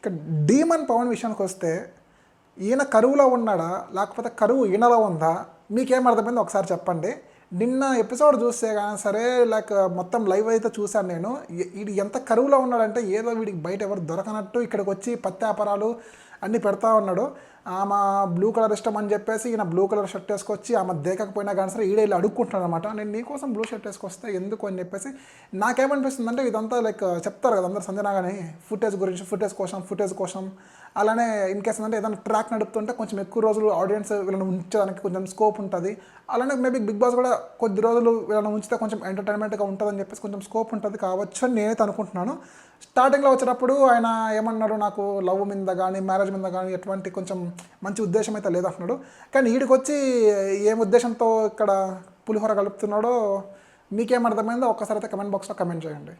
ఇక డీమన్ పవన్ విషయానికి వస్తే ఈయన కరువులో ఉన్నాడా లేకపోతే కరువు ఈయనలో ఉందా మీకేం అర్థమైంది ఒకసారి చెప్పండి. నిన్న ఎపిసోడ్ చూస్తే కానీ సరే లైక్ మొత్తం లైవ్ అయితే చూశాను నేను. వీడు ఎంత కరువులో ఉన్నాడంటే ఏదో వీడికి బయట ఎవరు దొరకనట్టు ఇక్కడికి వచ్చి పత్యాపరాలు అన్నీ పెడతా ఉన్నాడు. ఆమె బ్లూ కలర్ ఇష్టం అని చెప్పేసి ఈయన బ్లూ కలర్ షర్ట్ వేసుకొచ్చి ఆమె దేకకపోయినా కానీ సరే ఈడ అడుక్కుంటున్నాడు అనమాట. నేను నీకోసం బ్లూ షర్ట్ వేసుకొస్తే ఎందుకు అని చెప్పేసి నాకేమనిపిస్తుంది అంటే ఇదంతా లైక్ చెప్తారు కదా అందరు సంజన కానీ ఫుటేజ్ గురించి, ఫుటేజ్ కోసం అలానే ఇన్ కేస్ అంటే ఏదైనా ట్రాక్ నడుపుతుంటే కొంచెం ఎక్కువ రోజులు ఆడియన్స్ వీళ్ళని ఉంచడానికి కొంచెం స్కోప్ ఉంటుంది. అలానే మేబీ బిగ్ బాస్ కూడా కొద్ది రోజులు వీళ్ళని ఉంచితే కొంచెం ఎంటర్టైన్మెంట్గా ఉంటుందని చెప్పేసి కొంచెం స్కోప్ ఉంటుంది కావచ్చు అని నేనైతే అనుకుంటున్నాను. స్టార్టింగ్లో వచ్చేటప్పుడు ఆయన ఏమన్నాడు, నాకు లవ్ మీద కానీ మ్యారేజ్ మీద కానీ ఎటువంటి కొంచెం మంచి ఉద్దేశం అయితే లేదంటున్నాడు. కానీ వీడికి వచ్చి ఏం ఉద్దేశంతో ఇక్కడ పులిహోర కలుపుతున్నాడో మీకేం అర్థమైందో ఒక్కసారి అయితే కమెంట్ బాక్స్లో కమెంట్ చేయండి.